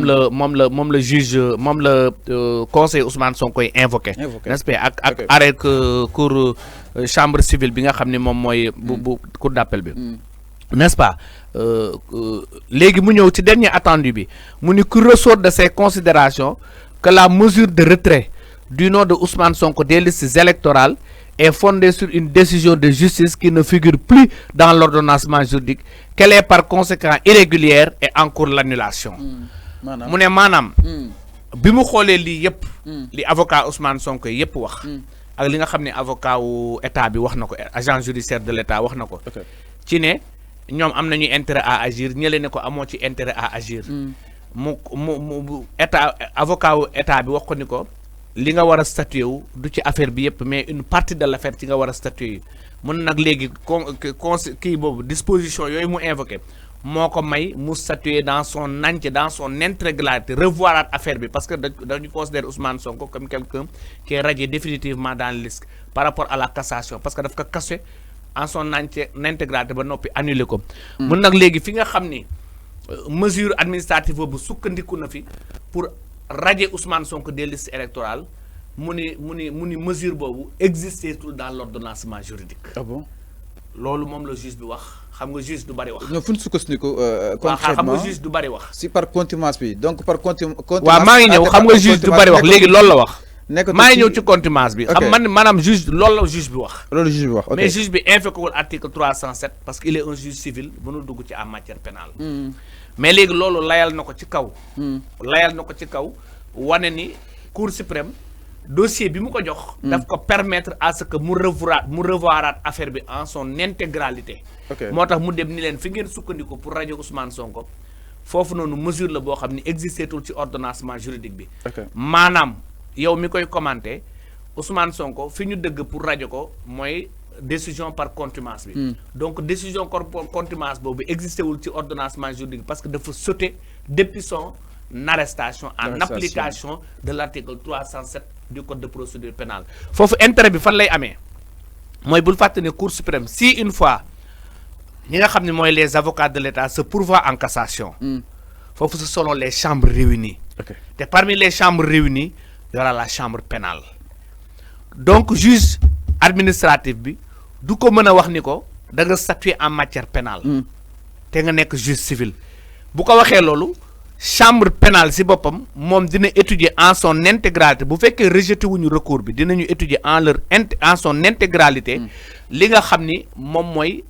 le juge moom le conseil Ousmane Sonko koy invoqué n'est-ce pas ak arrêt cour chambre civile bi nga xam ne moom mooy bu cour d'appel bi n'est-ce pas léegi mu ñëw ci dernier attendu bi mu ni ku ressort de ces considérations que la mesure de retrait du nom de Ousmane Sonko des listes électorales est fondée sur une décision de justice qui ne figure plus dans l'ordonnancement juridique, qu'elle est par conséquent irrégulière et en cours l'annulation. mu ne maanaam bi mu xoolee lii yëpp li avocat Ousmane Sonko yëpp wax ak li nga xam ne avocat wu état bi wax na ko agent judiciaire de l'état wax na ko ci ne ñoom am nañu intérêt à agir ñële ne ko amoo ci intérêt à agir mu état avocat wu état bi wax ko ni ko li nga war a statuer wu du ci affaire bi yëpp mais une partie de l'affaire ci nga war a statuer yi mun nag léegi kii boobu disposition yooyu mu invoqué moo ko may mu statuer dans son entier dans son intégralité revoir affaire bi parce que dañu considérer Ousmane Sonko comme quelqu'un qui est radié définitivement dans le liste par rapport à la cassation parce que daf ko cassé en son entier intégralité ba noppi annulé ko mun nag léegi fi nga xam ni mesure administrative boobu sukkandiku na fi pour radier Ousmane Sonko des listes électorales mu ni mesure boobu existé tout dans l'ordonnancement juridique. Ah bon loolu moom la juge bi wax xam nga juge du bari wax. non fu ñu sukkandiku concrètement xam nga juge du bari wax. si par contumace bi donc par contumace. waaw maa ngi ñëw xam nga juge du bari wax léegi loolu la wax. nekkatu maa ngi ñëw ci contumace bi. xam man maanaam juge loolu la juge bi wax. loolu juge bi wax ok mais juge bi invoqué wul article 307 parce qu'il est un juge civil mënul dugg ci en matière pénale. mais léegi loolu layal na ko ci kaw. layal na ko ci kaw wane ni cour suprême dossier bi mu ko jox. daf ko permettre à ce que mu revoiraat affaire bi en son intégralité. moo tax mu dem ni leen fi ngeen sukkandiku pour rajo Ousmane Sonko foofu noonu mesure la boo xam ni existé tul ci ordonnancement juridique bi. maanaam yow mi koy commenté Ousmane Sonko fi ñu dëgg pour rajo ko mooy. décision par contumace bi donc décision par contumace boobu existé wul ci ordonnancement juridique parce que dafa sauter depuis son arrestation en application de l'article 307 du code de procédure pénale foofu intérêt bi fan lay amee mooy bul fàtte ne cour suprême si une fois ñi nga xam ne mooy les avocats de l'État se pourvoient en cassation foofu ce sont les chambres réunies te parmi les chambres réunies il y aura la chambre pénale donc juge administratif bi du ko mën a wax ni ko da nga statuer en matière pénale te nga nekk juge civil bu ko waxee loolu chambre pénale si boppam moom dina étudier en son intégralité bu fekkee rejeté wuñu recours bi dinañu étudier en son intégralité li nga xam ni moom mooy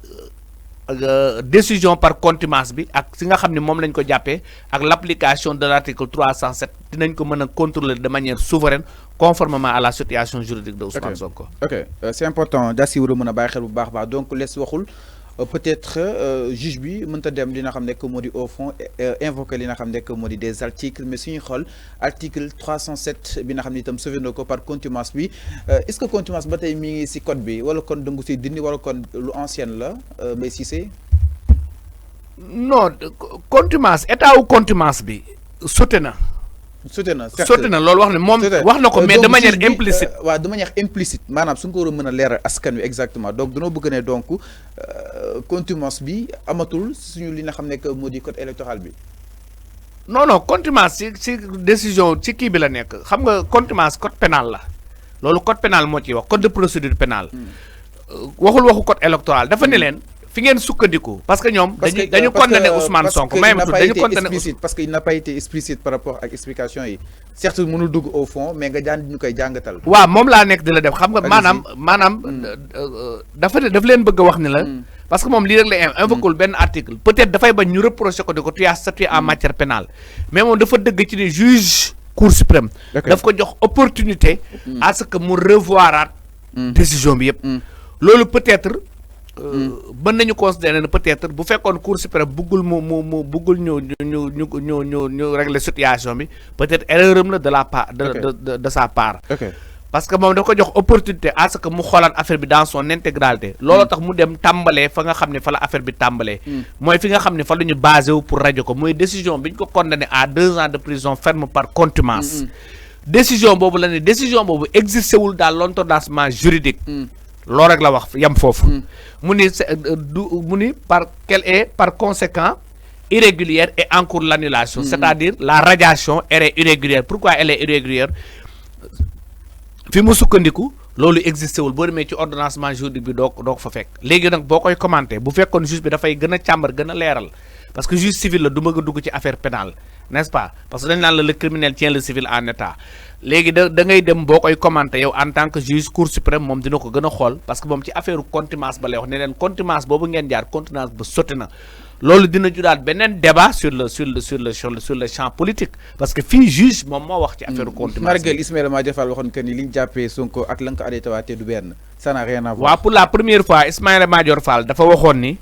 décision par contumace bi ak si nga xam ni moom lañ ko jàppee ak l'application de l'article 307 dinañ ko mën a contrôler de manière souveraine conformément à la situation juridique de Ousmane Sonko. ok c'est important Dassi war a mën a bàyyi xel bu baax baax donc les waxul peut-être juge bi mënta dem li nga xam ne que moo di au fond invoquer li nga xam ne que moo di des articles mais suñuy xool article 307 bi nga xam ne itam sauvé na ko par contumace bi est-ce que contumace ba tey mi ngi ci code bi wala kon dëngu ci dindi wala kon lu ancienne la mais si c'est non contumace état wu contumace bi sauté na. sauté na loolu wax ne moom wax na ko mais de manière implicite. waaw de manière implicite maanaam su nga ko war a mën a leeral askan wi exactement donc dañoo bëgg ne donc contumace bi amatul suñu li nga xam ne que moo di code électoral bi. non contumace ci décision ci kii bi la nekk xam nga contumace code pénal la loolu code pénal moo ciy wax code de procédure pénale waxu code électoral dafa ne leen. fi ngeen sukkandiku parce que ñoom dañu condamné Ousmane Sonko même dañu condamné parce que il n'a pas été explicite par rapport ak explication yi certes mënul dugg au fond mais nga jaan ñu koy jàngatal waaw moom laa nekk di la def xam nga maanaam daf leen bëgg a wax ni la parce que moom lii rek la invoqué benn article peut-être dafay bañ ñu reproché ko di ko tu as statué en matière pénale mais moom dafa dëgg ci ne juge cour suprême daf ko jox opportunité à ce que mu revoiraat décision bi yëpp loolu peut-être mën nañu considérer ne peut-être bu fekkoon cour suprême buggul mu buggul ñu régler situation bi peut-être erreur am la de la part de sa part parce que moom da ko jox opportunité à ce que mu xoolaat affaire bi dans son intégralité looloo tax mu dem tàmbalee fa nga xam ne fa la affaire bi tàmbalee mooy fi nga xam ne fa la ñu basé wu pour rajo ko mooy décision bi ñu ko condamné à 2 ans de prison ferme par contumace décision boobu la ne décision boobu existé wul dans l'ordonnancement juridique loolu rek la wax yam foofu mu ni par conséquent irrégulière et en cours l'annulation. C'est-à-dire la radiation est irrégulière. Pourquoi elle est irrégulière? Fi mu sukkandiku loolu existé wul boo demee ci ordonnancement juridique bi doo ko fa fekk léegi nag boo koy commenté bu fekkoon juge bi dafay gën a càmbar gën a leeral parce que juge civil la du bëgg a dugg ci affaire pénale n'est-ce pas parce que dañ naan la le criminel tient le civil en état léegi da ngay dem boo koy commenté yow en tant que juge cour suprême moom dina ko gën a xool parce que moom ci affaire contumace ba lay wax ne leen contumace boobu ngeen jaar contumace ba sotti na loolu dina juraat beneen débat sur le champ politique parce que fii juge moom moo wax ci affaire contumace. Marguerite Ismaïla Madior Fall waxoon que ni li ñu jàppee Sonko ak la nga ko arrêté waatee du benn ça n'a rien à voir. waaw pour la première fois Ismaïla Madior Fall dafa waxoon ni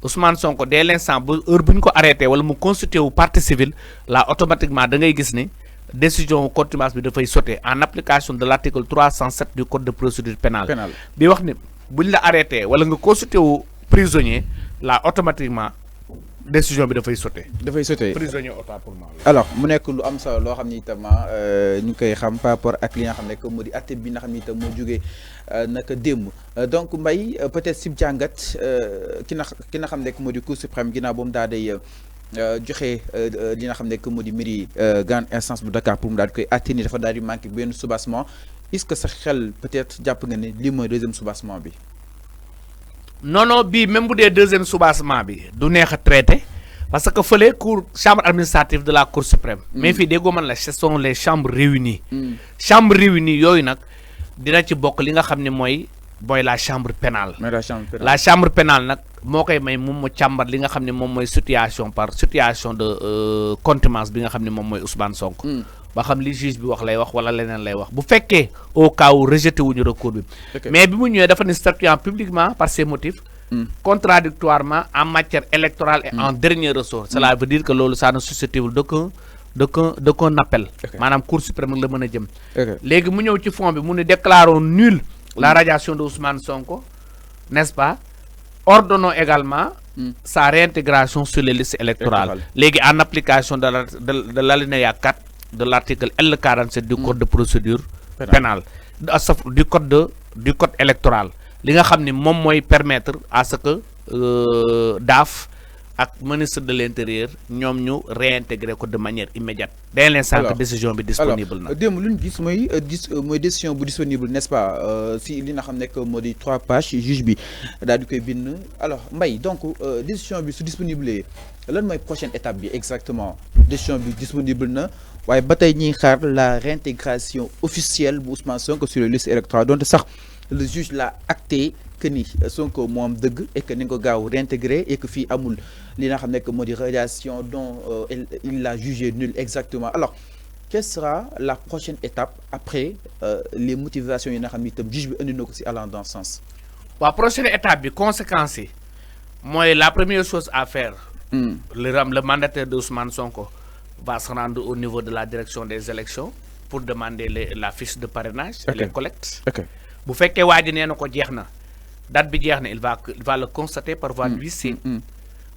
Ousmane Sonko dès l'instant bu heure bu ñu ko arrêté wala mu constitué wu partie civile là automatiquement da ngay gis ni décision contumace bi dafay sauter en application de l'article 307 du code de procédure pénale bi wax ni buñ la arrêté wala nga constitué wu prisonnier là automatiquement décision bi dafay sauter prisonnier autant pour moi. Alors mu nekk lu am solo loo xam ni itam ñu koy xam par rapport ak li nga xam ne que moo di atte bi nga xam ni itam moo jógee naka démb donc Mbaye peut-être si jàngat ki nga xam ne que moo di Cour suprême ginnaaw ba mu daal di joxe li nga xam ne que moo di mairie grande instance bu Dakar pour mu daal di koy atte ni dafa daal di manqué benn soubassement est-ce que sa xel peut-être jàpp nga ne lii mooy deuxième soubassement bi. non bii même bu dee deuxième soubassement bi du neex a traité parce que fële cour chambre administrative de la cour suprême. mais fii déggoo man la ce sont les chambres réunies. chambre réunies yooyu nag dina ci bokk li nga xam ne mooy la chambre pénale. la chambre pénale nag moo koy may moom mu càmbar li nga xam ne moom mooy situation par situation de contumace bi nga xam ne moom mooy Ousmane Sonko. ba xam li juge bi wax lay wax wala leneen lay wax bu fekkee au cas où rejeté wuñu recours bi. mais bi mu ñëwee dafa ne statuant publiquement par ses motifs. contradictoirement en matière électorale et en dernier ressort. Cela veut dire que loolu ça ne susceptible d'aucun appel. maanaam cour suprême la mën a jëm. léegi mu ñëw ci fond bi mu ne déclarons nul la radiation de Ousmane Sonko n'est-ce pas ordonnons également sa réintégration sur les listes électorales. léegi en application de l'alinéa 4 de l'article L47 du code de procédure pénale du code électoral li nga xam ni moom mooy permettre à ce que DAF ak ministre de l'intérieur ñoom ñu réintégrer ko de manière immédiate dès l'instant que décision bi disponible na. démb lu ñu gis mooy décision bu disponible n'est-ce pas si li nga xam ne moo di 3 pages juge bi daal di koy bind alors Mbaye donc décision bi su disponible lan mooy prochaine étape bi exactement décision bi disponible na waaye ba tey ñuy xaar la réintégration officielle bu Ousmane Sonko sur les listes électorales donc sax le juge l'a acté que ni Sonko moo am dëgg et que ni nga ko gaaw réintégré et que fii amul li nga xam ne moo di radiation dont il l'a jugé nul exactement alors quelle sera la prochaine étape après les motivations yi nga xam ne itam juge bi indi na ko si allant dans ce sens. waaw prochaine étape bi conséquences yi mooy la première chose à faire. le mandataire de Ousmane Sonko va se rendre au niveau de la direction des élections pour demander la fiche de parrainage. et les collectes. bu fekkee waa ji nee na ko jeex na date bi jeex na il va le constater par voie d'huissier.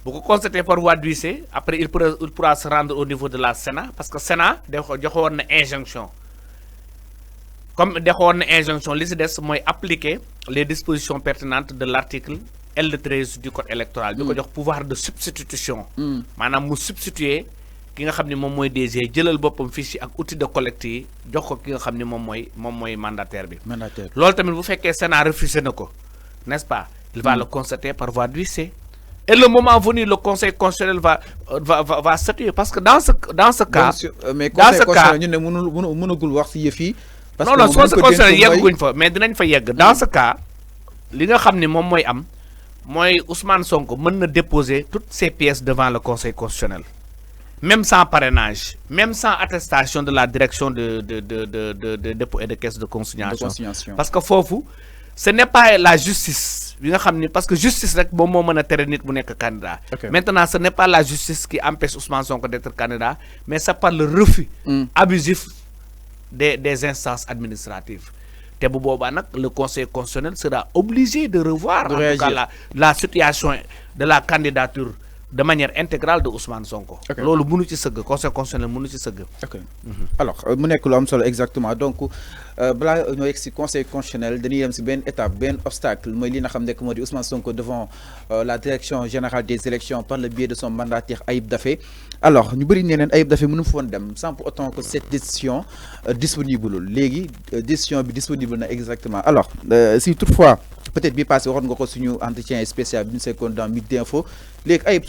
bu ko constater par voie d'huissier après il pourra se rendre au niveau de la Sénat parce que Sénat joxoon na injonction comme joxoon na injonction li si des mooy appliquer les dispositions pertinentes de l'article L13 du code électoral. bi ko jox pouvoir de substitution. maanaam mu substituer ki nga xam ne moom mooy DG jëlal boppam fiche yi ak outil de collecte yi jox ko ki nga xam ne moom mooy mandataire bi. loolu tamit bu fekkee Sénat refusé na ko n'est-ce pas. il va le constater par voie d'huissier. et le moment venu le conseil constitutionnel va statuer parce que dans ce cas. mais conseil constitutionnel ñu ne mënagul wax ci yëf yi. parce que non conseil constitutionnel yegguñ fa mais dinañ fa yegg. dans ce cas li nga xam ne moom mooy am mooy Ousmane Sonko mën na déposer toutes ses pièces devant le conseil constitutionnel. même sans parrainage, même sans attestation de la direction de dépôt et de caisse de consignation. Parce que foofu ce n'est pas la justice bi nga xam ni parce que justice rek moom moo mën a tere nit bu nekk candidat. Maintenant ce n'est pas la justice qui empêche Ousmane Sonko d'être candidat mais c'est par le refus abusif des instances administratives. te bu boobaa nag le conseil constitutionnel sera obligé de revoir en tout cas la situation de la candidature de manière intégrale de Ousmane Sonko. loolu mënu ci sëgg conseil constitutionnel mënu ci sëgg. alors mu nekk lu am solo exactement donc balaa ñoo yegg si conseil constitutionnel dañuy dem si benn étape benn obstacle mooy li nga xam ne moo di Ousmane Sonko devant la direction générale des élections par le biais de son mandataire Ayib Daffé. alors ñu bëri nee neen Ayib Daffé mënu fa woon dem sans pour autant que cette décision disponible léegi décision bi disponible na exactement alors si toutefois peut-être bi passé waxoon nga ko suñu entretien spécial bi ñu sekkoon dans Midi Info léegi Ayib